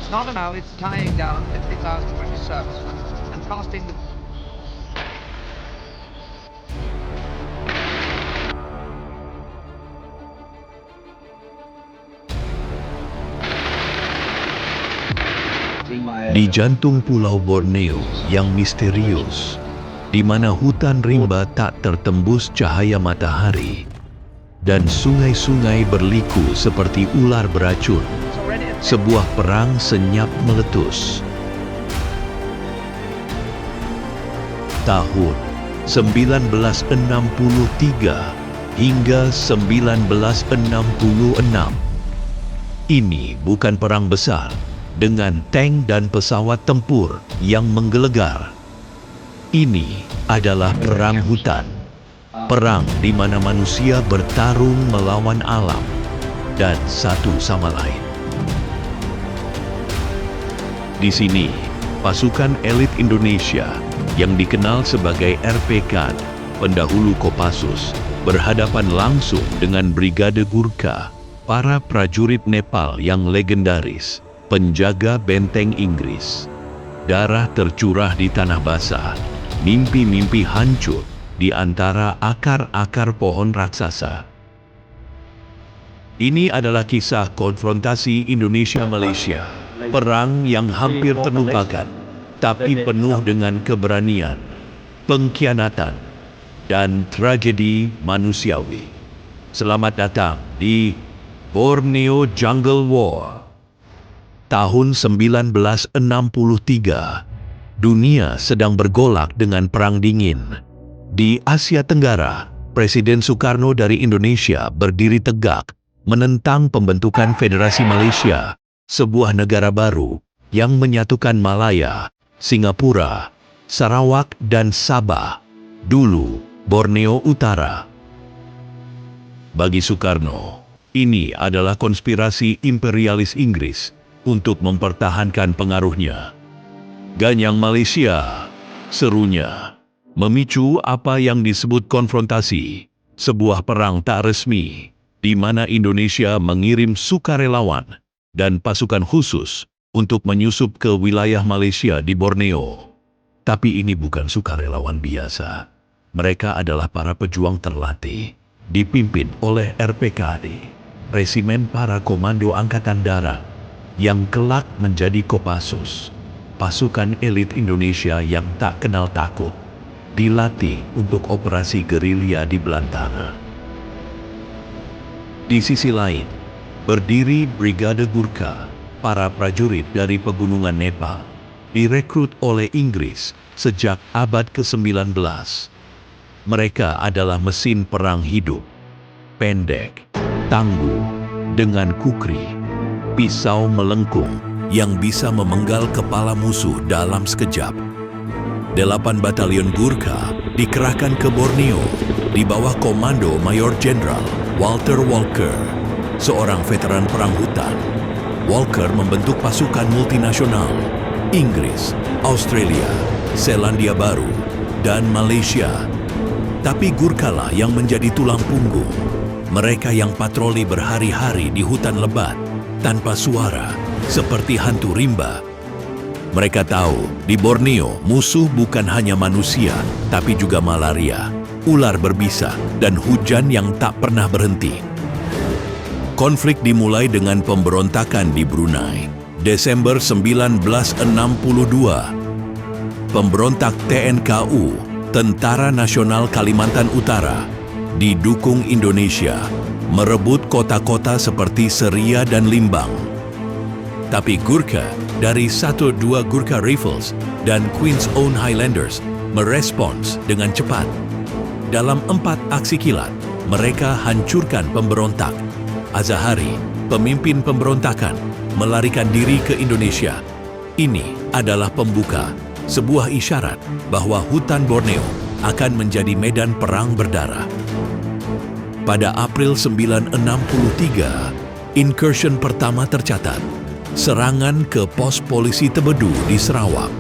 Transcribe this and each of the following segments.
Not now, it's tying down 50,000 British servicemen and costing the... Di jantung Pulau Borneo yang misterius, di mana hutan rimba tak tertembus cahaya matahari, dan sungai-sungai berliku seperti ular beracun, sebuah perang senyap meletus. Tahun 1963 hingga 1966. Ini bukan perang besar dengan tank dan pesawat tempur yang menggelegar. Ini adalah perang hutan. Perang di mana manusia bertarung melawan alam dan satu sama lain. Di sini, pasukan elit Indonesia yang dikenal sebagai RPK, pendahulu Kopassus, berhadapan langsung dengan Brigade Gurkha, para prajurit Nepal yang legendaris, penjaga benteng Inggris. Darah tercurah di tanah basah, mimpi-mimpi hancur di antara akar-akar pohon raksasa. Ini adalah kisah konfrontasi Indonesia-Malaysia, perang yang hampir terlupakan, tapi penuh dengan keberanian, pengkhianatan, dan tragedi manusiawi. Selamat datang di Borneo Jungle War. Tahun 1963, dunia sedang bergolak dengan perang dingin. Di Asia Tenggara, Presiden Soekarno dari Indonesia berdiri tegak menentang pembentukan Federasi Malaysia, sebuah negara baru yang menyatukan Malaya, Singapura, Sarawak, dan Sabah, dulu Borneo Utara. Bagi Soekarno, ini adalah konspirasi imperialis Inggris untuk mempertahankan pengaruhnya. Ganyang Malaysia, serunya, memicu apa yang disebut konfrontasi, sebuah perang tak resmi, di mana Indonesia mengirim sukarelawan dan pasukan khusus untuk menyusup ke wilayah Malaysia di Borneo. Tapi ini bukan sukarelawan biasa. Mereka adalah para pejuang terlatih, dipimpin oleh RPKAD, Resimen Para Komando Angkatan Darat, yang kelak menjadi Kopassus, pasukan elit Indonesia yang tak kenal takut, dilatih untuk operasi gerilya di belantara. Di sisi lain, berdiri Brigade Gurkha, para prajurit dari pegunungan Nepal, direkrut oleh Inggris sejak abad ke-19. Mereka adalah mesin perang hidup, pendek, tangguh, dengan kukri, pisau melengkung yang bisa memenggal kepala musuh dalam sekejap. 8 batalion Gurkha dikerahkan ke Borneo di bawah komando Mayor Jenderal Walter Walker, seorang veteran perang hutan. Walker membentuk pasukan multinasional Inggris, Australia, Selandia Baru, dan Malaysia. Tapi Gurkha lah yang menjadi tulang punggung. Mereka yang patroli berhari-hari di hutan lebat tanpa suara, seperti hantu rimba. Mereka tahu, di Borneo musuh bukan hanya manusia, tapi juga malaria, ular berbisa, dan hujan yang tak pernah berhenti. Konflik dimulai dengan pemberontakan di Brunei, Desember 1962. Pemberontak TNKU, Tentara Nasional Kalimantan Utara, didukung Indonesia, merebut kota-kota seperti Seria dan Limbang. Tapi Gurkha dari 1-2 Gurkha Rifles dan Queen's Own Highlanders merespons dengan cepat. Dalam 4 aksi kilat, mereka hancurkan pemberontak. Azahari, pemimpin pemberontakan, melarikan diri ke Indonesia. Ini adalah pembuka, sebuah isyarat bahwa hutan Borneo akan menjadi medan perang berdarah. Pada April 1963, incursion pertama tercatat, serangan ke pos polisi Tebedu di Sarawak,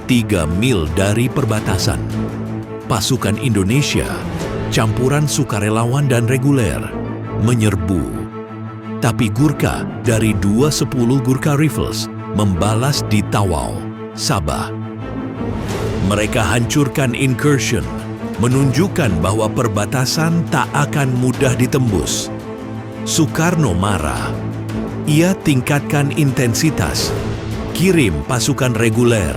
3 mil dari perbatasan. Pasukan Indonesia, campuran sukarelawan dan reguler, menyerbu. Tapi Gurkha dari 210 Gurkha Rifles membalas di Tawau, Sabah. Mereka hancurkan incursion, menunjukkan bahwa perbatasan tak akan mudah ditembus. Soekarno marah. Ia tingkatkan intensitas, kirim pasukan reguler,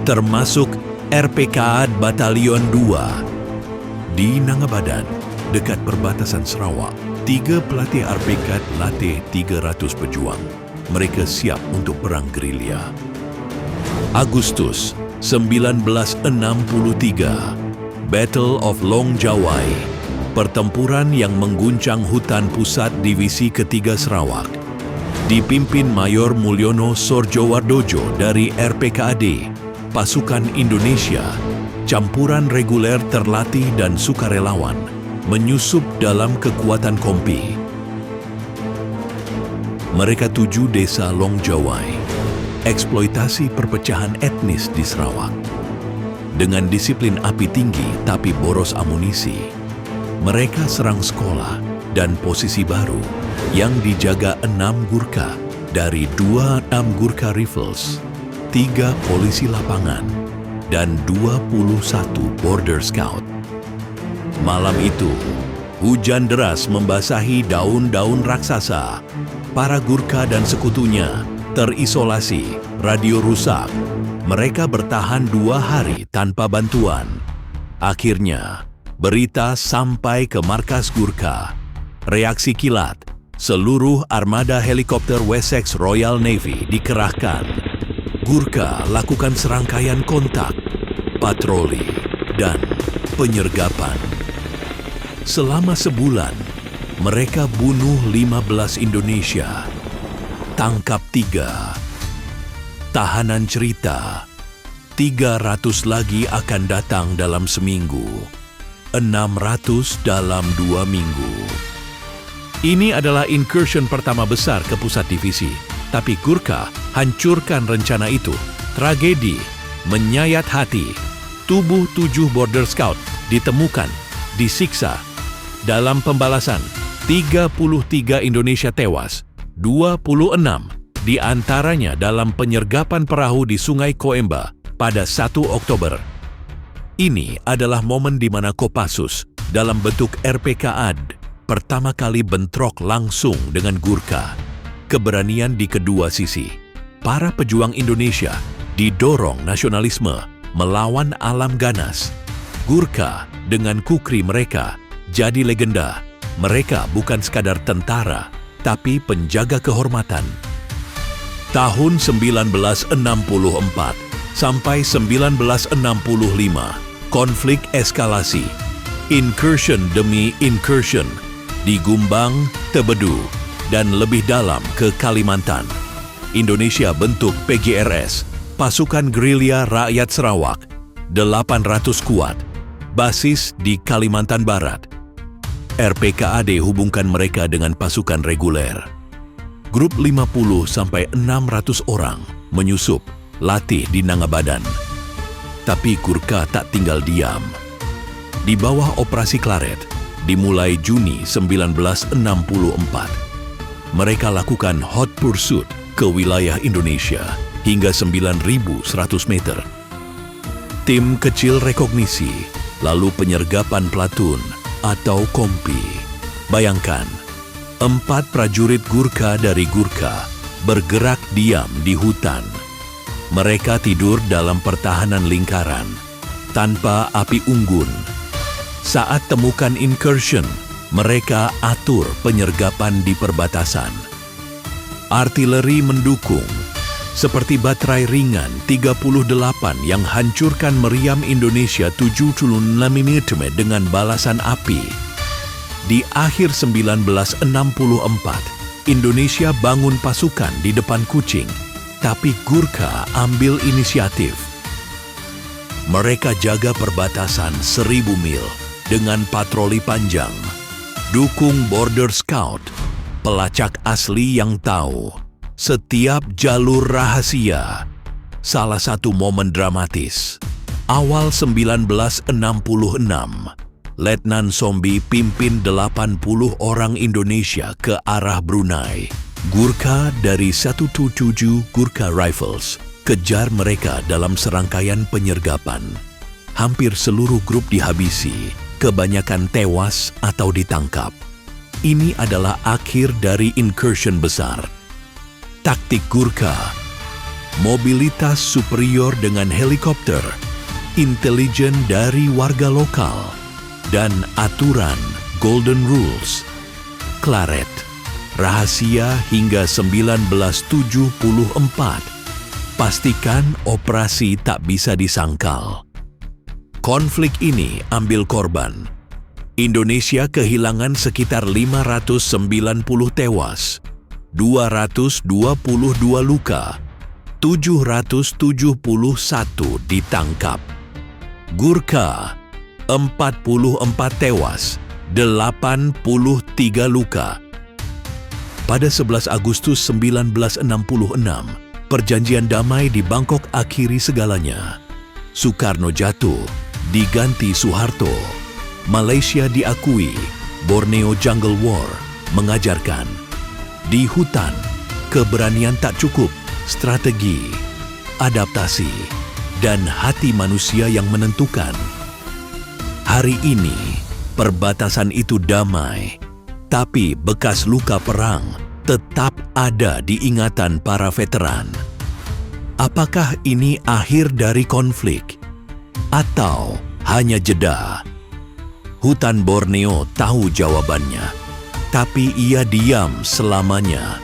termasuk RPKAD Batalion 2. Di Nangabadan, dekat perbatasan Sarawak, 3 pelatih RPKAD latih 300 pejuang. Mereka siap untuk perang gerilya. Agustus 1963, Battle of Long Jawai, pertempuran yang mengguncang hutan pusat Divisi Ketiga Sarawak, dipimpin Mayor Mulyono Sorjowardojo dari RPKAD, pasukan Indonesia, campuran reguler terlatih dan sukarelawan, menyusup dalam kekuatan kompi. Mereka tuju desa Long Jawai, eksploitasi perpecahan etnis di Sarawak. Dengan disiplin api tinggi tapi boros amunisi, mereka serang sekolah dan posisi baru yang dijaga 6 Gurkha dari 26 Gurkha Rifles, 3 polisi lapangan, dan 21 Border Scout. Malam itu, hujan deras membasahi daun-daun raksasa. Para Gurkha dan sekutunya terisolasi, radio rusak. Mereka bertahan 2 hari tanpa bantuan. Akhirnya, berita sampai ke markas Gurkha. Reaksi kilat, seluruh armada helikopter Wessex Royal Navy dikerahkan. Gurkha lakukan serangkaian kontak, patroli, dan penyergapan. Selama sebulan, mereka bunuh 15 Indonesia, tangkap 3. Tahanan cerita, 300 lagi akan datang dalam seminggu, 600 dalam 2 minggu. Ini adalah incursion pertama besar ke pusat divisi, tapi Gurkha hancurkan rencana itu. Tragedi menyayat hati. Tubuh 7 Border Scout ditemukan, disiksa. Dalam pembalasan, 33 Indonesia tewas, 26 di antaranya dalam penyergapan perahu di Sungai Coemba pada 1 Oktober. Ini adalah momen di mana Kopassus dalam bentuk RPKAD pertama kali bentrok langsung dengan Gurkha. Keberanian di kedua sisi. Para pejuang Indonesia didorong nasionalisme melawan alam ganas. Gurkha dengan kukri mereka jadi legenda. Mereka bukan sekadar tentara, tapi penjaga kehormatan. Tahun 1964 sampai 1965, konflik eskalasi. Incursion demi incursion di Gumbang, Tebedu, dan lebih dalam ke Kalimantan. Indonesia bentuk PGRS, Pasukan Gerilya Rakyat Sarawak, 800 kuat, basis di Kalimantan Barat. RPKAD hubungkan mereka dengan pasukan reguler. Grup 50 sampai 600 orang menyusup, latih di Nangabadan. Tapi Gurkha tak tinggal diam. Di bawah Operasi Klaret, dimulai Juni 1964, mereka lakukan hot pursuit ke wilayah Indonesia hingga 9.100 meter. Tim kecil rekognisi, lalu penyergapan platoon atau kompi. Bayangkan, 4 prajurit Gurkha dari Gurkha bergerak diam di hutan. Mereka tidur dalam pertahanan lingkaran, tanpa api unggun. Saat temukan incursion, mereka atur penyergapan di perbatasan. Artileri mendukung, seperti baterai ringan 38 yang hancurkan meriam Indonesia 76 mm dengan balasan api. Di akhir 1964, Indonesia bangun pasukan di depan Kuching, tapi Gurkha ambil inisiatif. Mereka jaga perbatasan 1000 mil dengan patroli panjang. Dukung Border Scout, pelacak asli yang tahu setiap jalur rahasia. Salah satu momen dramatis. Awal 1966, Letnan Sombi pimpin 80 orang Indonesia ke arah Brunei. Gurkha dari 127 Gurkha Rifles kejar mereka dalam serangkaian penyergapan. Hampir seluruh grup dihabisi, kebanyakan tewas atau ditangkap. Ini adalah akhir dari incursion besar. Taktik Gurkha, mobilitas superior dengan helikopter, intelijen dari warga lokal, dan aturan Golden Rules. Klaret, rahasia hingga 1974. Pastikan operasi tak bisa disangkal. Konflik ini ambil korban. Indonesia kehilangan sekitar 590 tewas, 222 luka, 771 ditangkap. Gurkha, 44 tewas, 83 luka. Pada 11 Agustus 1966, perjanjian damai di Bangkok akhiri segalanya. Soekarno jatuh, diganti Soeharto. Malaysia diakui. Borneo Jungle War mengajarkan, di hutan, keberanian tak cukup, strategi, adaptasi, dan hati manusia yang menentukan. Hari ini, perbatasan itu damai, tapi bekas luka perang tetap ada di ingatan para veteran. Apakah ini akhir dari konflik? Atau hanya jeda? Hutan Borneo tahu jawabannya, tapi ia diam selamanya.